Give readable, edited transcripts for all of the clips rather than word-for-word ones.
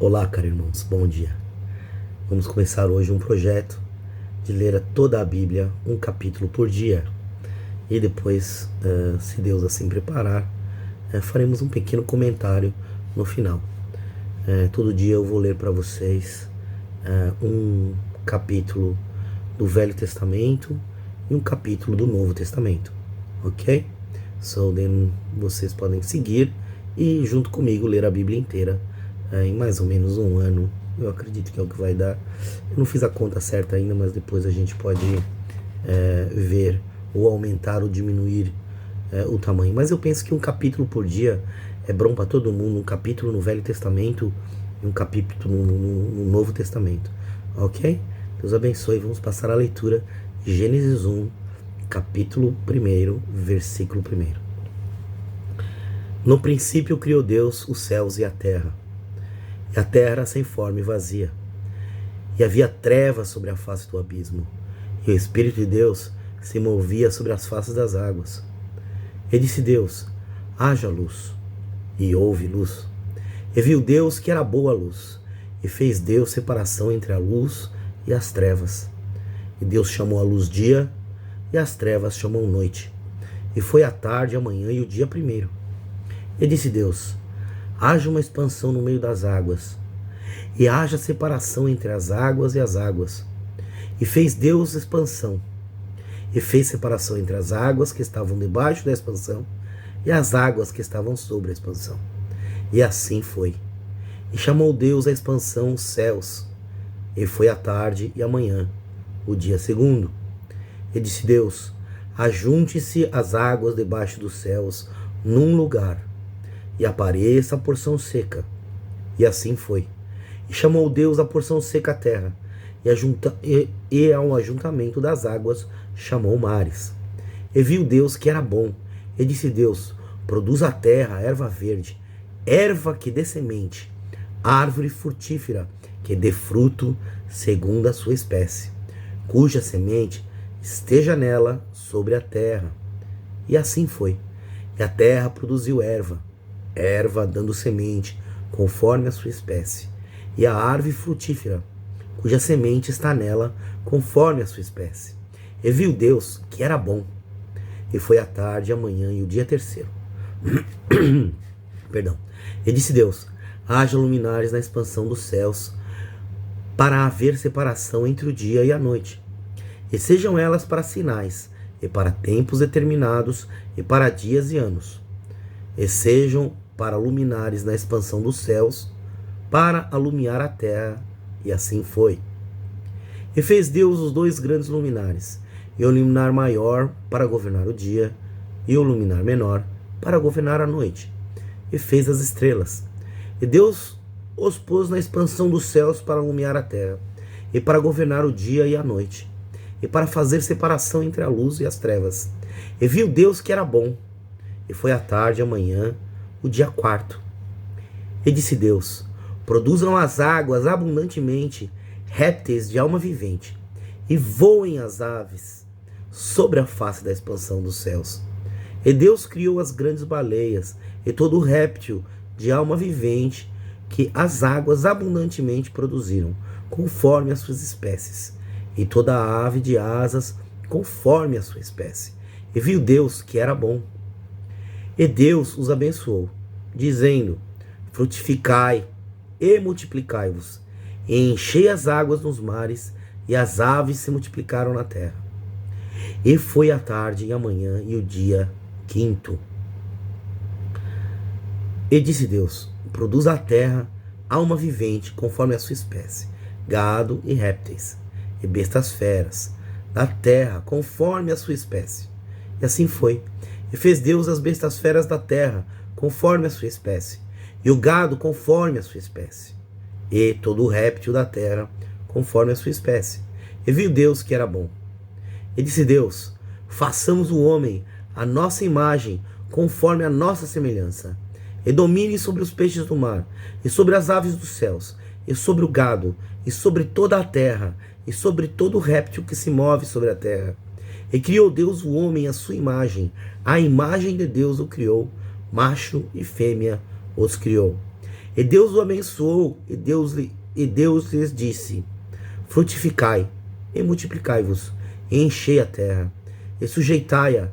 Olá, caros irmãos, bom dia. Vamos começar hoje um projeto de ler toda a Bíblia, um capítulo por dia. E depois, se Deus assim preparar, faremos um pequeno comentário no final. Todo dia eu vou ler para vocês um capítulo do Velho Testamento e um capítulo do Novo Testamento, ok? So, then, vocês podem seguir e junto comigo ler a Bíblia inteira em mais ou menos um ano. Eu acredito que é o que vai dar. Eu não fiz a conta certa ainda, mas depois a gente pode ver ou aumentar ou diminuir o tamanho. Mas eu penso que um capítulo por dia é bom para todo mundo. Um capítulo no Velho Testamento e um capítulo no Novo Testamento, ok? Deus abençoe. Vamos passar a leitura de Gênesis 1, capítulo 1, versículo 1. No princípio criou Deus os céus e a terra era sem forma e vazia, e havia trevas sobre a face do abismo, e o Espírito de Deus se movia sobre as faces das águas. E disse Deus: haja luz, e houve luz. E viu Deus que era boa a luz, e fez Deus separação entre a luz e as trevas. E Deus chamou a luz dia, e as trevas chamou noite. E foi a tarde, a manhã e o dia primeiro. E disse Deus: haja uma expansão no meio das águas, e haja separação entre as águas e as águas. E fez Deus expansão, e fez separação entre as águas que estavam debaixo da expansão e as águas que estavam sobre a expansão. E assim foi. E chamou Deus a expansão os céus, e foi a tarde e a manhã, o dia segundo. E disse Deus: ajunte-se as águas debaixo dos céus num lugar, e apareça a porção seca. E assim foi. E chamou Deus a porção seca à terra, e ao ajuntamento das águas chamou mares. E viu Deus que era bom. E disse Deus: produz a terra erva verde, erva que dê semente, árvore frutífera que dê fruto segundo a sua espécie, cuja semente esteja nela sobre a terra. E assim foi. E a terra produziu erva dando semente, conforme a sua espécie, e a árvore frutífera, cuja semente está nela, conforme a sua espécie. E viu Deus que era bom. E foi a tarde, a manhã e o dia terceiro. Perdão. E disse Deus: haja luminares na expansão dos céus, para haver separação entre o dia e a noite, e sejam elas para sinais, e para tempos determinados, e para dias e anos, e sejam para luminares na expansão dos céus, para alumiar a terra. E assim foi. E fez Deus os dois grandes luminares, e o luminar maior para governar o dia, e o luminar menor para governar a noite. E fez as estrelas. E Deus os pôs na expansão dos céus para alumiar a terra, e para governar o dia e a noite, e para fazer separação entre a luz e as trevas. E viu Deus que era bom. E foi a tarde, a manhã, o dia quarto. E disse Deus: produzam as águas abundantemente répteis de alma vivente, e voem as aves sobre a face da expansão dos céus. E Deus criou as grandes baleias e todo o réptil de alma vivente que as águas abundantemente produziram, conforme as suas espécies, e toda a ave de asas conforme a sua espécie. E viu Deus que era bom. E Deus os abençoou, dizendo: frutificai e multiplicai-vos, e enchei as águas nos mares, e as aves se multiplicaram na terra. E foi a tarde e a manhã e o dia quinto. E disse Deus: produz a terra alma vivente conforme a sua espécie, gado e répteis, e bestas feras da terra conforme a sua espécie. E assim foi. E fez Deus as bestas feras da terra, conforme a sua espécie, e o gado conforme a sua espécie, e todo o réptil da terra, conforme a sua espécie. E viu Deus que era bom. E disse Deus: façamos o homem à nossa imagem, conforme a nossa semelhança, e domine sobre os peixes do mar, e sobre as aves dos céus, e sobre o gado, e sobre toda a terra, e sobre todo o réptil que se move sobre a terra. E criou Deus o homem à sua imagem, a imagem de Deus o criou, macho e fêmea os criou. E Deus o abençoou, e Deus lhes disse: frutificai, e multiplicai-vos, e enchei a terra, e sujeitai-a,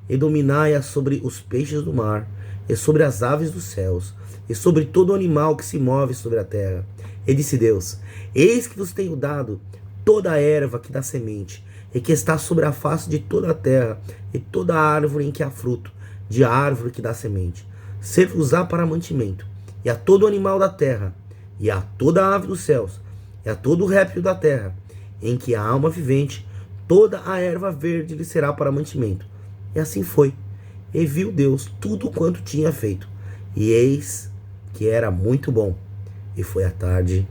e dominai-a sobre os peixes do mar, e sobre as aves dos céus, e sobre todo animal que se move sobre a terra. E disse Deus: eis que vos tenho dado toda a erva que dá semente, e que está sobre a face de toda a terra, e toda a árvore em que há fruto, de árvore que dá semente. Ser-vos-á para mantimento, e a todo animal da terra, e a toda a ave dos céus, e a todo o réptil da terra, em que há alma vivente, toda a erva verde lhe será para mantimento. E assim foi. E viu Deus tudo quanto tinha feito, e eis que era muito bom. E foi a tarde,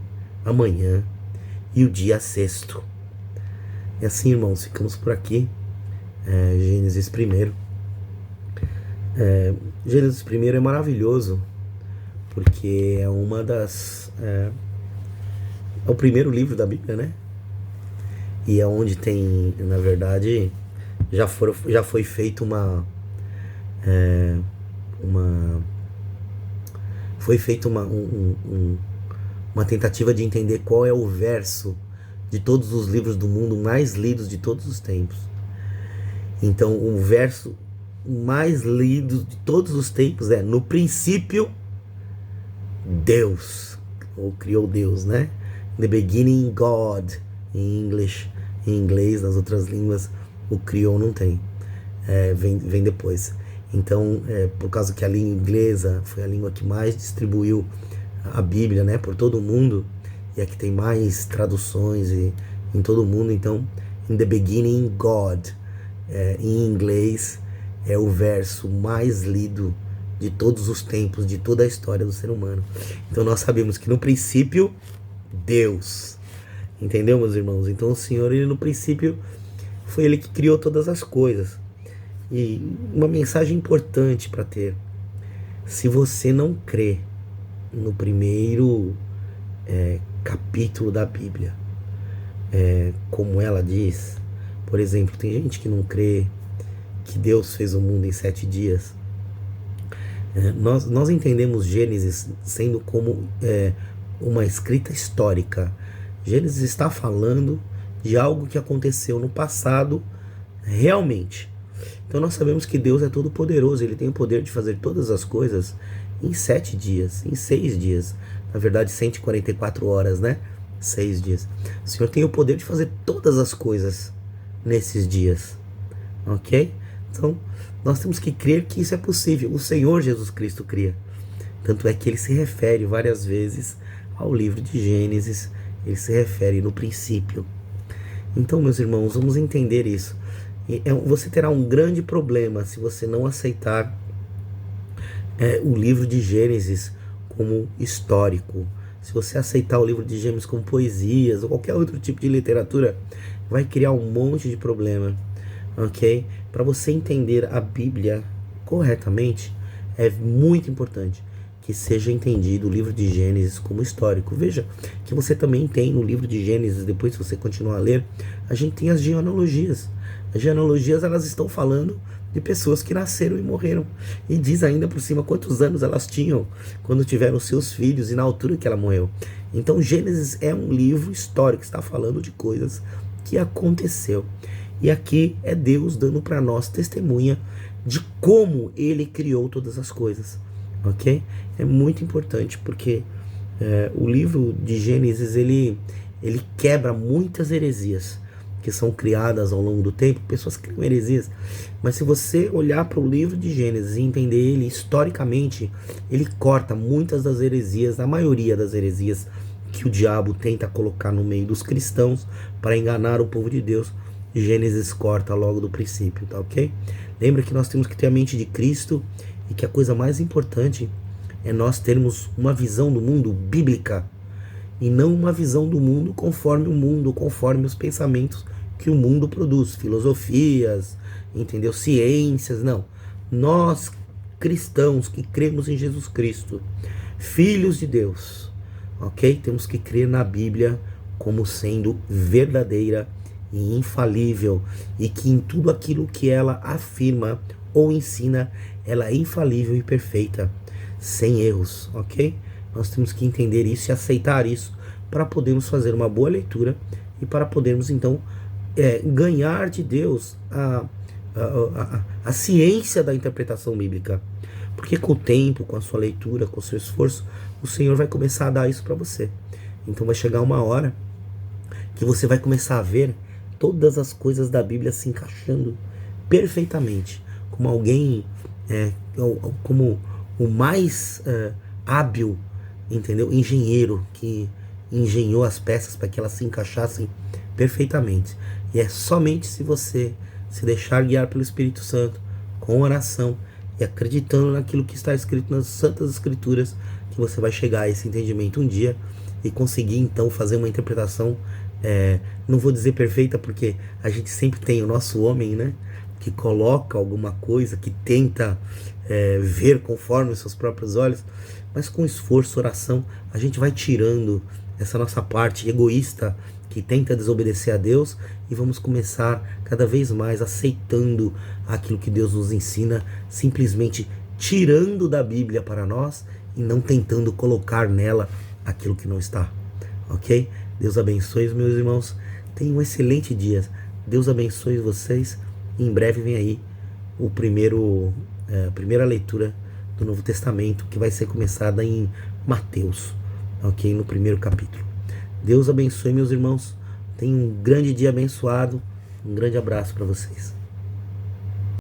a manhã e o dia sexto. E assim, irmãos, ficamos por aqui. Gênesis 1. Gênesis 1 é maravilhoso, porque é uma das... é o primeiro livro da Bíblia, né? E é onde tem, na verdade, já foi feita uma tentativa de entender qual é o verso de todos os livros do mundo mais lidos de todos os tempos. Então, o verso mais lido de todos os tempos é: no princípio, Deus, ou criou Deus, né? In the beginning, God, em inglês, nas outras línguas, o criou não tem, vem depois. Então, por causa que a língua inglesa foi a língua que mais distribuiu a Bíblia, né, por todo o mundo, e a que tem mais traduções em todo o mundo. Então, in the beginning, God, em inglês, é o verso mais lido de todos os tempos, de toda a história do ser humano. Então nós sabemos que no princípio, Deus. Entendeu, meus irmãos? Então o Senhor, ele no princípio, foi ele que criou todas as coisas. E uma mensagem importante para ter: se você não crê no primeiro capítulo da Bíblia, como ela diz, por exemplo, tem gente que não crê que Deus fez o mundo em 7 dias. Nós entendemos Gênesis sendo como uma escrita histórica. Gênesis está falando de algo que aconteceu no passado realmente. Então nós sabemos que Deus é todo poderoso, ele tem o poder de fazer todas as coisas em 7 dias, em 6 dias. Na verdade, 144 horas, né? 6 dias. O Senhor tem o poder de fazer todas as coisas nesses dias. Ok? Então, nós temos que crer que isso é possível. O Senhor Jesus Cristo cria. Tanto é que ele se refere várias vezes ao livro de Gênesis. Ele se refere no princípio. Então, meus irmãos, vamos entender isso. Você terá um grande problema se você não aceitar o livro de Gênesis como histórico. Se você aceitar o livro de Gênesis como poesias ou qualquer outro tipo de literatura, vai criar um monte de problema. Ok? Para você entender a Bíblia corretamente, é muito importante que seja entendido o livro de Gênesis como histórico. Veja que você também tem no livro de Gênesis, depois se você continuar a ler, a gente tem as genealogias. As genealogias, elas estão falando de pessoas que nasceram e morreram. E diz ainda por cima quantos anos elas tinham quando tiveram seus filhos e na altura que ela morreu. Então Gênesis é um livro histórico, está falando de coisas que aconteceu. E aqui é Deus dando para nós testemunha de como ele criou todas as coisas, ok? É muito importante porque o livro de Gênesis, ele quebra muitas heresias que são criadas ao longo do tempo. Pessoas criam heresias, mas se você olhar para o livro de Gênesis e entender ele historicamente, ele corta muitas das heresias, a maioria das heresias que o diabo tenta colocar no meio dos cristãos para enganar o povo de Deus. Gênesis corta logo do princípio, tá ok? Lembra que nós temos que ter a mente de Cristo e que a coisa mais importante é nós termos uma visão do mundo bíblica e não uma visão do mundo conforme o mundo, conforme os pensamentos que o mundo produz, filosofias, entendeu? Ciências, não. Nós, cristãos que cremos em Jesus Cristo, filhos de Deus, ok? Temos que crer na Bíblia como sendo verdadeira e infalível, e que em tudo aquilo que ela afirma ou ensina, ela é infalível e perfeita, sem erros, ok? Nós temos que entender isso e aceitar isso para podermos fazer uma boa leitura e para podermos então ganhar de Deus a ciência da interpretação bíblica. Porque com o tempo, com a sua leitura, com o seu esforço, o Senhor vai começar a dar isso para você. Então vai chegar uma hora que você vai começar a ver todas as coisas da Bíblia se encaixando perfeitamente, como alguém, como o mais hábil, entendeu? Engenheiro que engenhou as peças para que elas se encaixassem perfeitamente. E é somente se você se deixar guiar pelo Espírito Santo, com oração e acreditando naquilo que está escrito nas Santas Escrituras, que você vai chegar a esse entendimento um dia e conseguir então fazer uma interpretação, não vou dizer perfeita, porque a gente sempre tem o nosso homem, né, que coloca alguma coisa, que tenta ver conforme os seus próprios olhos, mas com esforço, oração, a gente vai tirando essa nossa parte egoísta que tenta desobedecer a Deus e vamos começar cada vez mais aceitando aquilo que Deus nos ensina, simplesmente tirando da Bíblia para nós e não tentando colocar nela aquilo que não está, ok? Deus abençoe os meus irmãos, tenham um excelente dia, Deus abençoe vocês e em breve vem aí a primeira leitura do Novo Testamento, que vai ser começada em Mateus, ok? No primeiro capítulo. Deus abençoe meus irmãos, tenham um grande dia abençoado, um grande abraço para vocês.